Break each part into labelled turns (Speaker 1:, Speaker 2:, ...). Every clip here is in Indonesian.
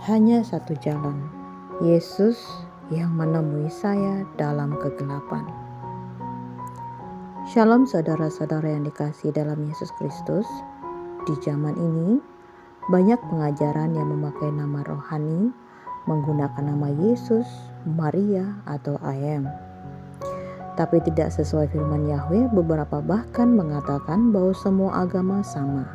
Speaker 1: Hanya satu jalan, Yesus yang menemui saya dalam kegelapan. Shalom saudara-saudara yang dikasihi dalam Yesus Kristus. Di zaman ini, banyak pengajaran yang memakai nama rohani, menggunakan nama Yesus, Maria, atau I am. Tapi tidak sesuai firman Yahweh, beberapa bahkan mengatakan bahwa semua agama sama.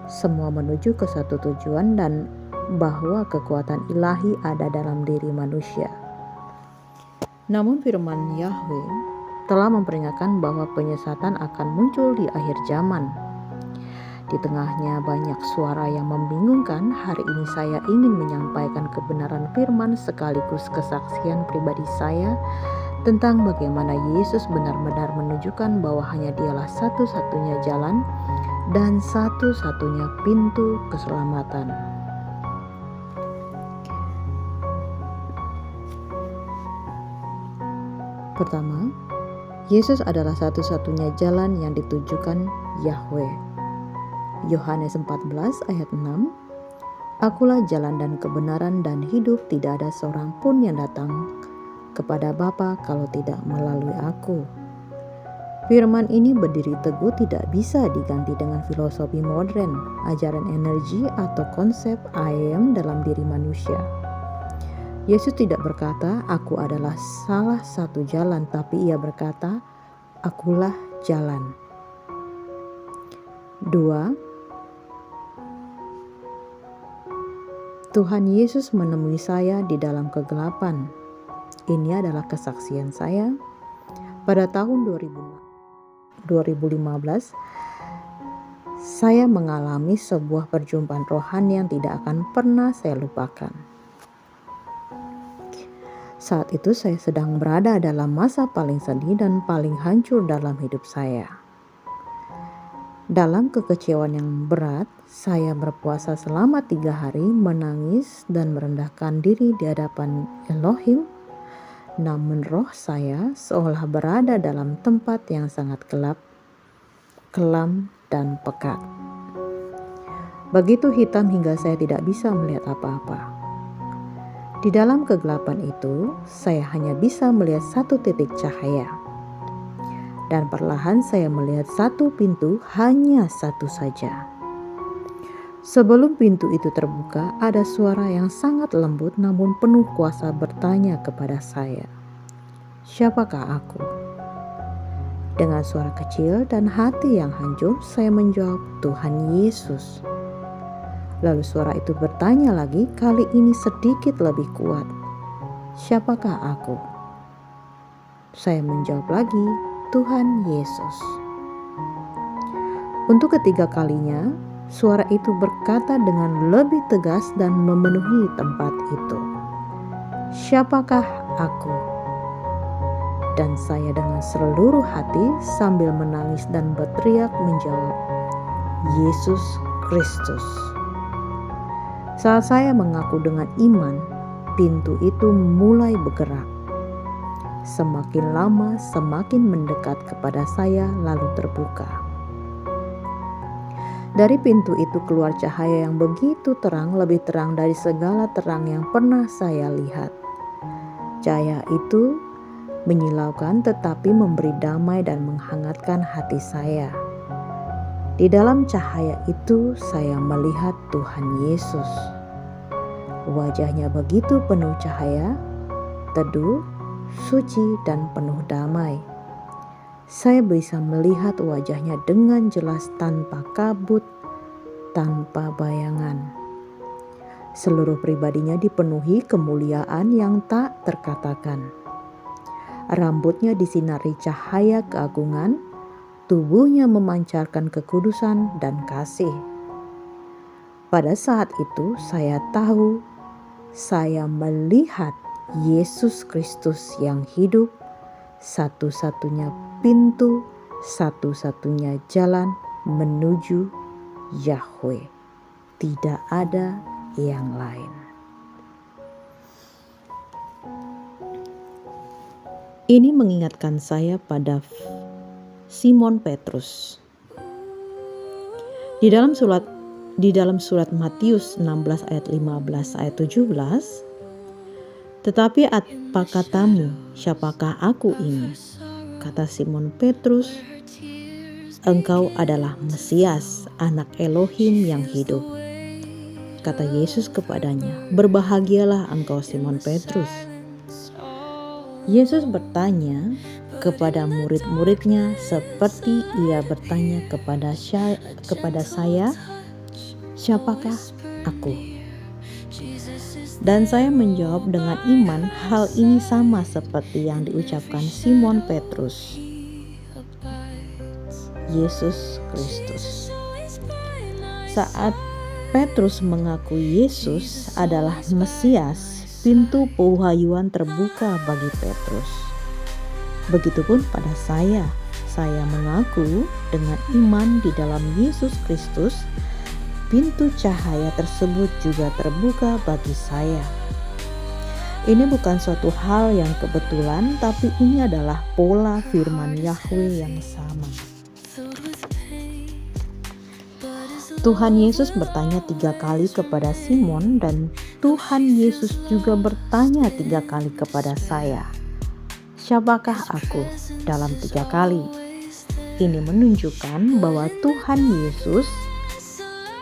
Speaker 1: Semua menuju ke satu tujuan dan bahwa kekuatan ilahi ada dalam diri manusia. Namun firman Yahweh telah memperingatkan bahwa penyesatan akan muncul di akhir zaman. Di tengahnya banyak suara yang membingungkan, hari ini saya ingin menyampaikan kebenaran firman sekaligus kesaksian pribadi saya tentang bagaimana Yesus benar-benar menunjukkan bahwa hanya Dialah satu-satunya jalan dan satu-satunya pintu keselamatan. Pertama, Yesus adalah satu-satunya jalan yang ditujukan Yahweh. Yohanes 14 ayat 6, Akulah jalan dan kebenaran dan hidup, tidak ada seorang pun yang datang kepada Bapa kalau tidak melalui aku. Firman ini berdiri teguh, tidak bisa diganti dengan filosofi modern, ajaran energi atau konsep I am dalam diri manusia. Yesus tidak berkata, aku adalah salah satu jalan, tapi ia berkata, akulah jalan. 2. Tuhan Yesus menemui saya di dalam kegelapan. Ini adalah kesaksian saya. Pada tahun 2015, saya mengalami sebuah perjumpaan rohani yang tidak akan pernah saya lupakan. Saat itu saya sedang berada dalam masa paling sedih dan paling hancur dalam hidup saya. Dalam kekecewaan yang berat, saya berpuasa selama 3 hari, menangis dan merendahkan diri di hadapan Elohim. Namun roh saya seolah berada dalam tempat yang sangat gelap, kelam, dan pekat. Begitu hitam hingga saya tidak bisa melihat apa-apa. Di dalam kegelapan itu, saya hanya bisa melihat satu titik cahaya. Dan perlahan saya melihat satu pintu, hanya satu saja. Sebelum pintu itu terbuka, ada suara yang sangat lembut namun penuh kuasa bertanya kepada saya, "Siapakah aku?" Dengan suara kecil dan hati yang hancur, saya menjawab, "Tuhan Yesus." Lalu suara itu bertanya lagi, kali ini sedikit lebih kuat, "Siapakah aku?" Saya menjawab lagi, "Tuhan Yesus." Untuk ketiga kalinya, suara itu berkata dengan lebih tegas dan memenuhi tempat itu, "Siapakah aku?" Dan saya dengan seluruh hati sambil menangis dan berteriak menjawab, "Yesus Kristus." Saat saya mengaku dengan iman, pintu itu mulai bergerak. Semakin lama semakin mendekat kepada saya lalu terbuka. Dari pintu itu keluar cahaya yang begitu terang, lebih terang dari segala terang yang pernah saya lihat. Cahaya itu menyilaukan tetapi memberi damai dan menghangatkan hati saya. Di dalam cahaya itu saya melihat Tuhan Yesus. Wajahnya begitu penuh cahaya, teduh, suci, dan penuh damai. Saya bisa melihat wajahnya dengan jelas tanpa kabut, tanpa bayangan. Seluruh pribadinya dipenuhi kemuliaan yang tak terkatakan. Rambutnya disinari cahaya keagungan, tubuhnya memancarkan kekudusan dan kasih. Pada saat itu saya tahu, saya melihat Yesus Kristus yang hidup, satu-satunya pintu, satu-satunya jalan menuju Yahweh. Tidak ada yang lain. Ini mengingatkan saya pada Simon Petrus. Di dalam surat Di dalam surat Matius 16 ayat 15 ayat 17, "Tetapi apa katamu, siapakah aku ini?" Kata Simon Petrus, "Engkau adalah Mesias, anak Elohim yang hidup." Kata Yesus kepadanya, "Berbahagialah engkau Simon Petrus." Yesus bertanya kepada murid-muridnya seperti ia bertanya kepada saya, "Siapakah aku?" Dan saya menjawab dengan iman, hal ini sama seperti yang diucapkan Simon Petrus. Yesus Kristus. Saat Petrus mengaku Yesus adalah Mesias, pintu pewahyuan terbuka bagi Petrus. Begitupun pada saya mengaku dengan iman di dalam Yesus Kristus, pintu cahaya tersebut juga terbuka bagi saya. Ini bukan suatu hal yang kebetulan, tapi ini adalah pola firman Yahweh yang sama. Tuhan Yesus bertanya 3 kali kepada Simon, dan Tuhan Yesus juga bertanya 3 kali kepada saya, "Siapakah aku?" dalam 3 kali. Ini menunjukkan bahwa Tuhan Yesus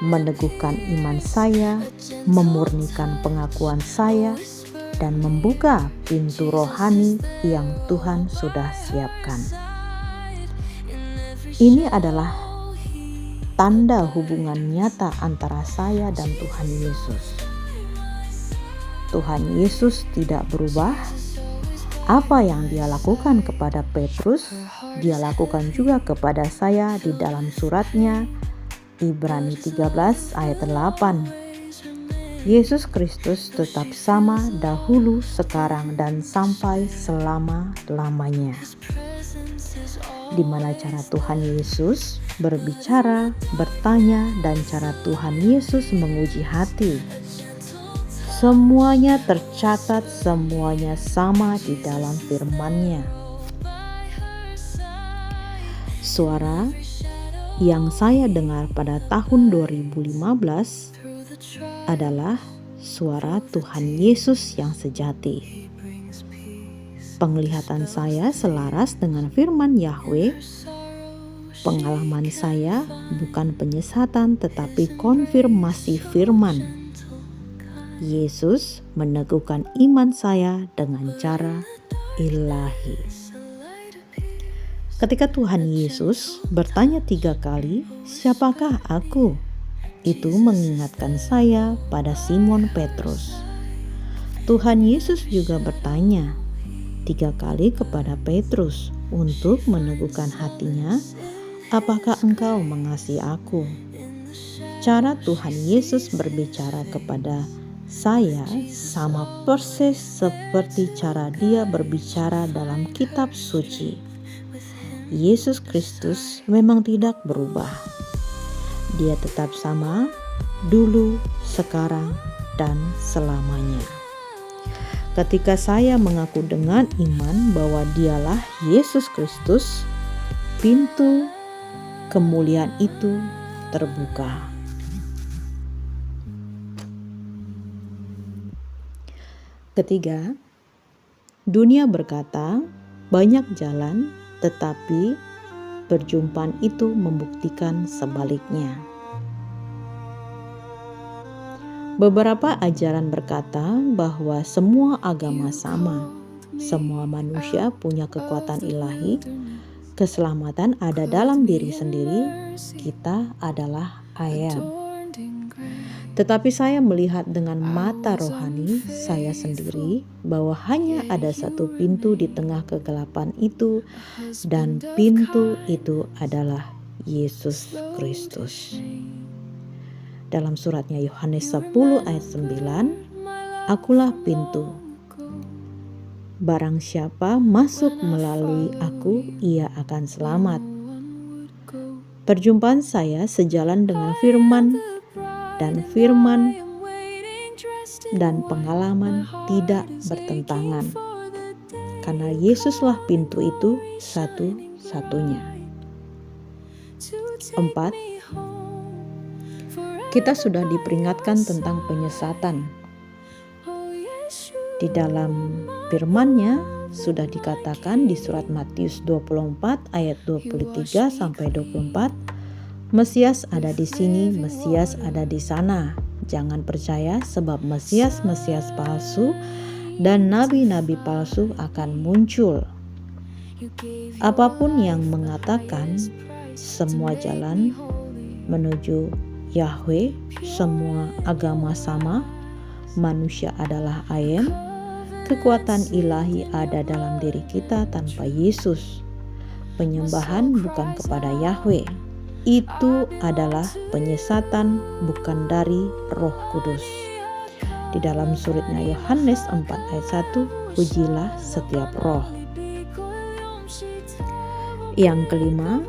Speaker 1: meneguhkan iman saya, memurnikan pengakuan saya, dan membuka pintu rohani yang Tuhan sudah siapkan. Ini adalah tanda hubungan nyata antara saya dan Tuhan Yesus. Tuhan Yesus tidak berubah. Apa yang Dia lakukan kepada Petrus, Dia lakukan juga kepada saya di dalam suratnya Ibrani 13 ayat 8. Yesus Kristus tetap sama dahulu, sekarang, dan sampai selama-lamanya. Di mana cara Tuhan Yesus berbicara, bertanya, dan cara Tuhan Yesus menguji hati, semuanya tercatat, semuanya sama di dalam firman-Nya. Suara yang saya dengar pada tahun 2015 adalah suara Tuhan Yesus yang sejati. Penglihatan saya selaras dengan firman Yahweh. Pengalaman saya bukan penyesatan, tetapi konfirmasi firman. Yesus meneguhkan iman saya dengan cara ilahi. Ketika Tuhan Yesus bertanya 3 kali, "Siapakah aku?" Itu mengingatkan saya pada Simon Petrus. Tuhan Yesus juga bertanya 3 kali kepada Petrus untuk meneguhkan hatinya, "Apakah engkau mengasihi aku?" Cara Tuhan Yesus berbicara kepada saya sama persis seperti cara Dia berbicara dalam kitab suci. Yesus Kristus memang tidak berubah. Dia tetap sama dulu, sekarang, dan selamanya. Ketika saya mengaku dengan iman bahwa Dialah Yesus Kristus, pintu kemuliaan itu terbuka. Ketiga, dunia berkata banyak jalan, tetapi perjumpaan itu membuktikan sebaliknya. Beberapa ajaran berkata bahwa semua agama sama, semua manusia punya kekuatan ilahi, keselamatan ada dalam diri sendiri, kita adalah ayam. Tetapi saya melihat dengan mata rohani saya sendiri bahwa hanya ada satu pintu di tengah kegelapan itu, dan pintu itu adalah Yesus Kristus. Dalam suratnya Yohanes 10 ayat 9, "Akulah pintu. Barang siapa masuk melalui aku, ia akan selamat." Perjumpaan saya sejalan dengan firman dan pengalaman tidak bertentangan, karena Yesuslah pintu itu satu-satunya. 4. Kita sudah diperingatkan tentang penyesatan. Di dalam firman-Nya sudah dikatakan di surat Matius 24 ayat 23 sampai 24, Mesias ada di sini, Mesias ada di sana. Jangan percaya sebab Mesias-Mesias palsu dan nabi-nabi palsu akan muncul. Apapun yang mengatakan semua jalan menuju Yahweh, semua agama sama, manusia adalah ayam, kekuatan ilahi ada dalam diri kita tanpa Yesus. Penyembahan bukan kepada Yahweh. Itu adalah penyesatan bukan dari Roh Kudus. Di dalam suratnya Yohanes 4 ayat 1, pujilah setiap roh. Yang kelima,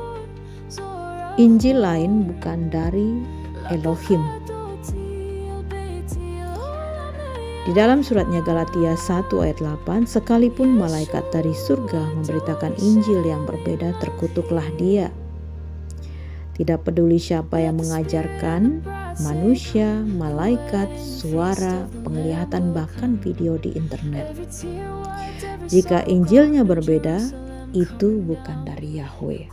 Speaker 1: Injil lain bukan dari Elohim. Di dalam suratnya Galatia 1 ayat 8, sekalipun malaikat dari surga memberitakan Injil yang berbeda, terkutuklah dia. Tidak peduli siapa yang mengajarkan, manusia, malaikat, suara, penglihatan, bahkan video di internet. Jika Injilnya berbeda, itu bukan dari Yahweh.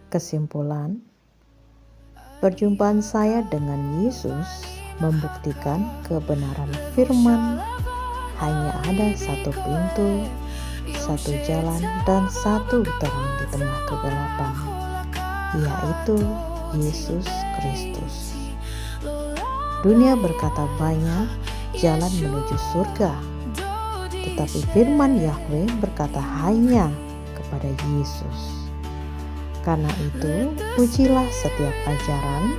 Speaker 1: Kesimpulan, perjumpaan saya dengan Yesus membuktikan kebenaran firman. Hanya ada satu pintu, satu jalan, dan satu terang di tengah kegelapan, yaitu Yesus Kristus. Dunia berkata banyak jalan menuju surga, tetapi firman Yahweh berkata hanya kepada Yesus. Karena itu, pujilah setiap ajaran,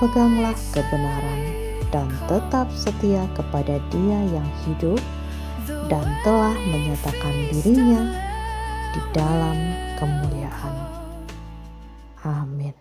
Speaker 1: peganglah kebenaran, dan tetap setia kepada Dia yang hidup dan telah menyatakan dirinya di dalam kemuliaan. Amin.